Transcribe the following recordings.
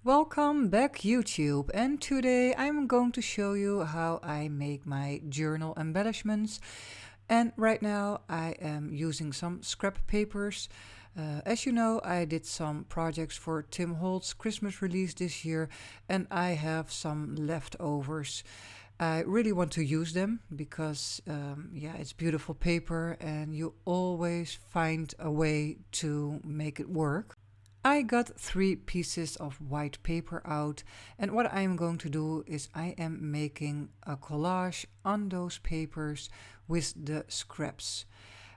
Welcome back YouTube, and today I'm going to show you how I make my journal embellishments. And right now I am using some scrap papers. As you know, I did some projects for Tim Holt's Christmas release this year, and I have some leftovers. I really want to use them because it's beautiful paper and you always find a way to make it work. I got 3 pieces of white paper out, and what I am going to do is I am making a collage on those papers with the scraps.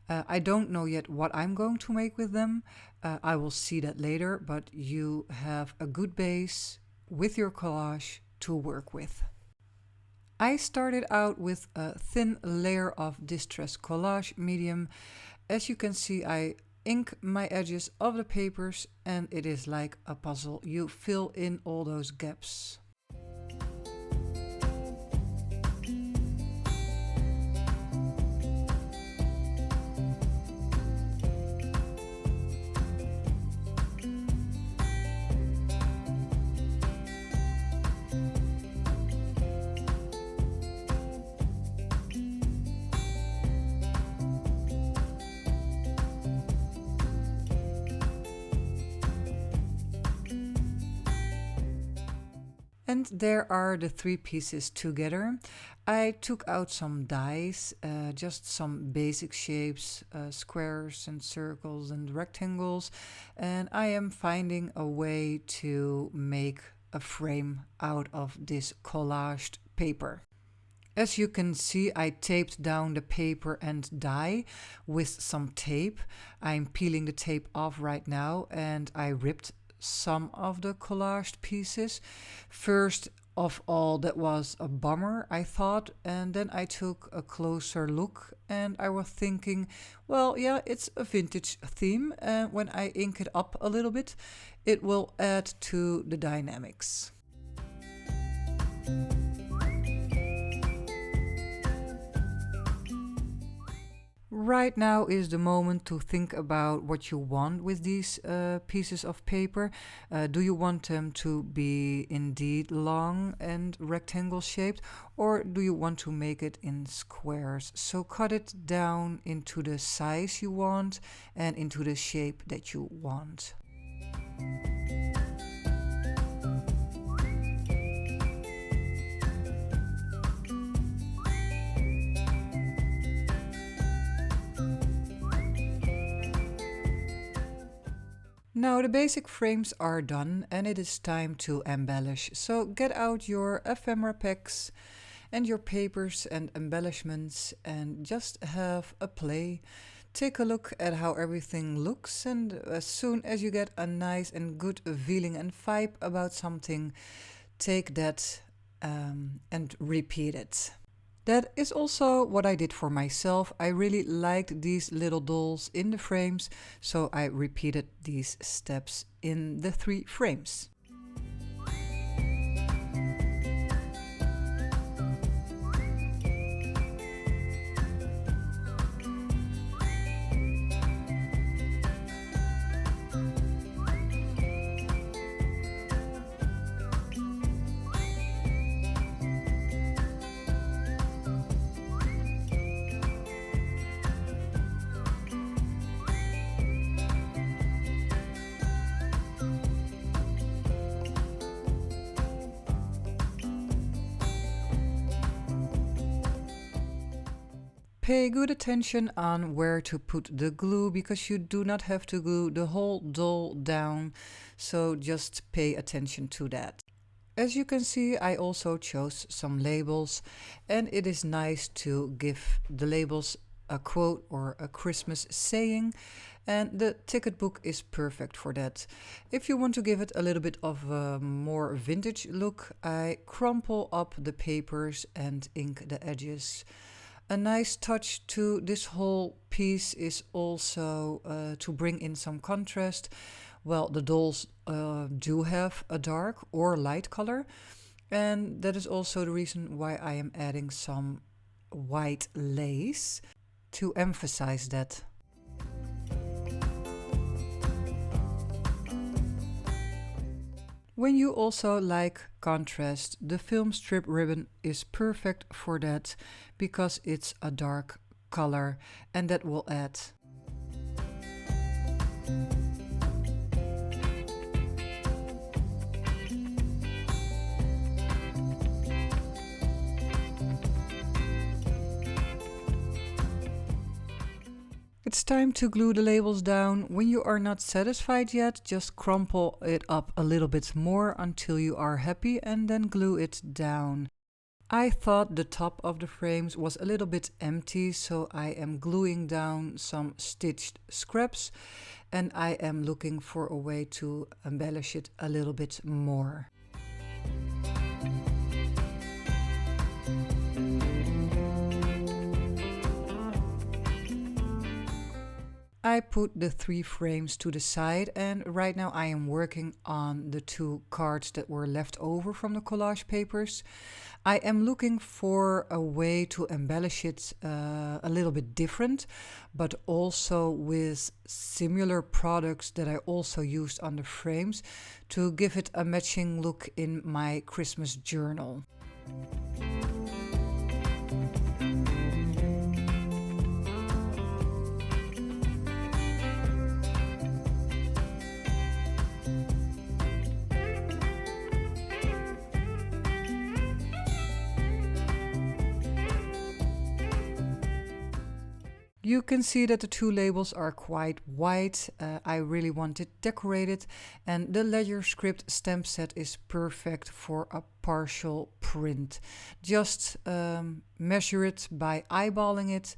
I don't know yet what I'm going to make with them. I will see that later, but you have a good base with your collage to work with. I started out with a thin layer of Distress Collage medium. As you can see, I ink my edges of the papers and it is like a puzzle. You fill in all those gaps. And there are the 3 pieces together. I took out some dies, just some basic shapes, squares and circles and rectangles, and I am finding a way to make a frame out of this collaged paper. As you can see, I taped down the paper and die with some tape. I'm peeling the tape off right now, and I ripped some of the collaged pieces. First of all, that was a bummer, I thought, and then I took a closer look and I was thinking, well, yeah, it's a vintage theme, and when I ink it up a little bit, it will add to the dynamics. Right now is the moment to think about what you want with these pieces of paper. Do you want them to be indeed long and rectangle shaped, or do you want to make it in squares? So cut it down into the size you want and into the shape that you want. Now the basic frames are done and it is time to embellish. So get out your ephemera packs and your papers and embellishments and just have a play. Take a look at how everything looks, and as soon as you get a nice and good feeling and vibe about something, take that and repeat it. That is also what I did for myself. I really liked these little dolls in the frames, so I repeated these steps in the 3 frames. Pay good attention on where to put the glue, because you do not have to glue the whole doll down, so just pay attention to that. As you can see, I also chose some labels, and it is nice to give the labels a quote or a Christmas saying, and the ticket book is perfect for that. If you want to give it a little bit of a more vintage look, I crumple up the papers and ink the edges. A nice touch to this whole piece is also to bring in some contrast. Well, the dolls do have a dark or light color, and that is also the reason why I am adding some white lace to emphasize that. When you also like contrast, the film strip ribbon is perfect for that because it's a dark color and that will add. It's time to glue the labels down. When you are not satisfied yet, just crumple it up a little bit more until you are happy and then glue it down. I thought the top of the frames was a little bit empty, so I am gluing down some stitched scraps and I am looking for a way to embellish it a little bit more. I put the 3 frames to the side and right now I am working on the 2 cards that were left over from the collage papers. I am looking for a way to embellish it a little bit different, but also with similar products that I also used on the frames to give it a matching look in my Christmas journal. You can see that the 2 labels are quite white. I really want it decorated, and the ledger script stamp set is perfect for a partial print. Just measure it by eyeballing it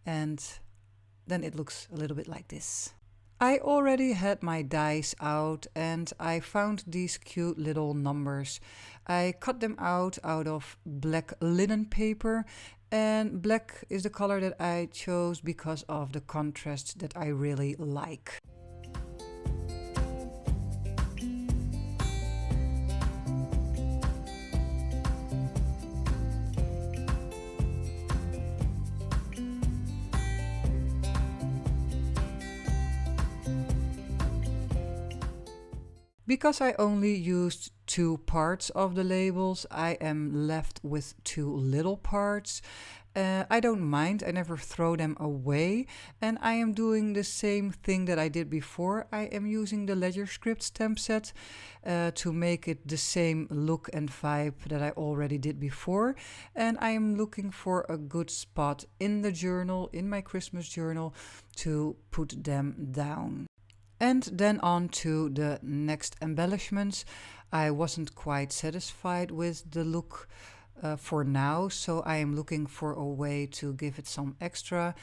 and then it looks a little bit like this. I already had my dies out and I found these cute little numbers. I cut them out of black linen paper, and black is the color that I chose because of the contrast that I really like. Because I only used 2 parts of the labels, I am left with 2 little parts. I don't mind, I never throw them away, and I am doing the same thing that I did before. I am using the ledger script stamp set to make it the same look and vibe that I already did before, and I am looking for a good spot in the journal, in my Christmas journal, to put them down. And then on to the next embellishments. I wasn't quite satisfied with the look for now, so I am looking for a way to give it some extra.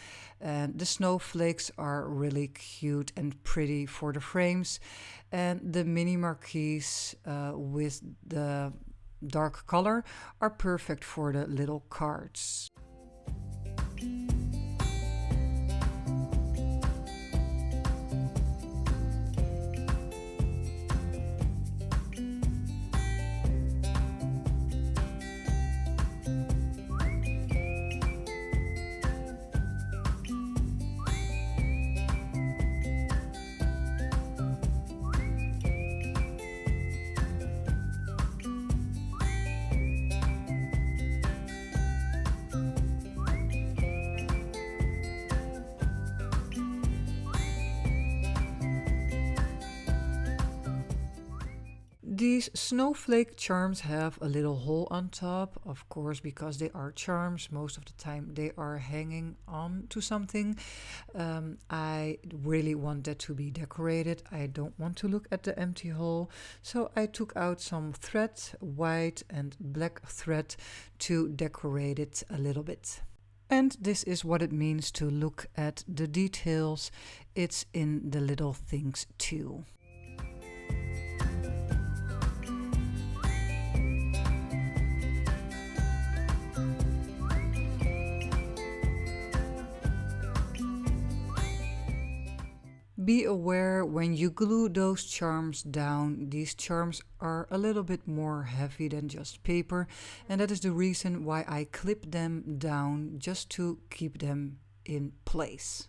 And the snowflakes are really cute and pretty for the frames, and the mini marquees with the dark color are perfect for the little cards. These snowflake charms have a little hole on top, of course, because they are charms. Most of the time they are hanging on to something. I really want that to be decorated. I don't want to look at the empty hole. So I took out some thread, white and black thread, to decorate it a little bit. And this is what it means to look at the details. It's in the little things too. Be aware when you glue those charms down, these charms are a little bit more heavy than just paper, and that is the reason why I clip them down, just to keep them in place.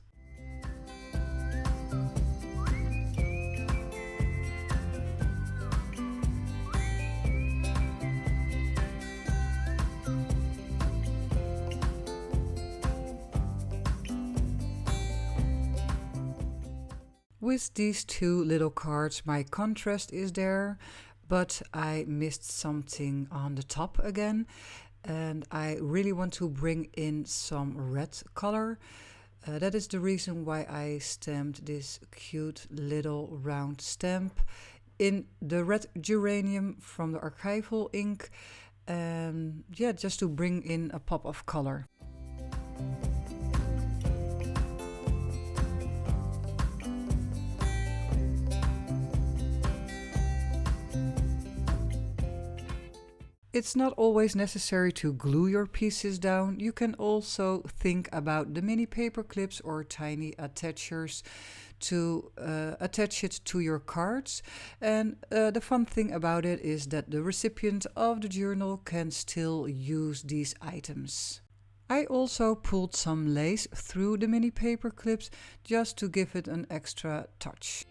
With these two little cards, my contrast is there, but I missed something on the top again, and I really want to bring in some red color. That is the reason why I stamped this cute little round stamp in the red geranium from the archival ink, and yeah, just to bring in a pop of color. It's not always necessary to glue your pieces down. You can also think about the mini paper clips or tiny attachers to attach it to your cards. And the fun thing about it is that the recipient of the journal can still use these items. I also pulled some lace through the mini paper clips just to give it an extra touch.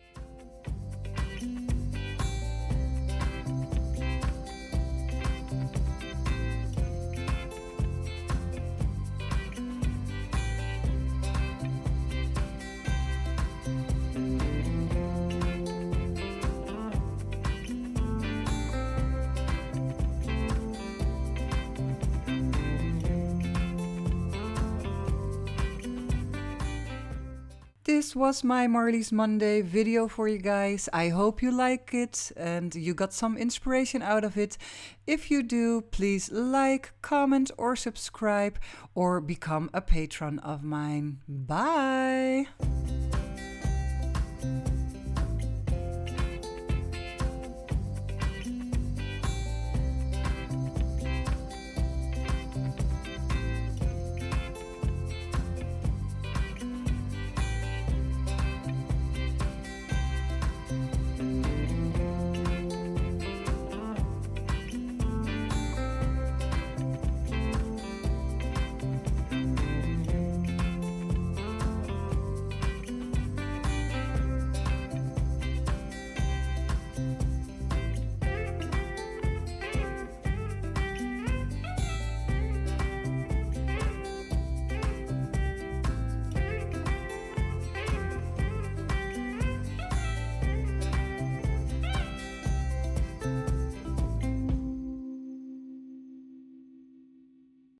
This was my Marley's Monday video for you guys. I hope you like it and you got some inspiration out of it. If you do, please like, comment or subscribe or become a patron of mine. Bye!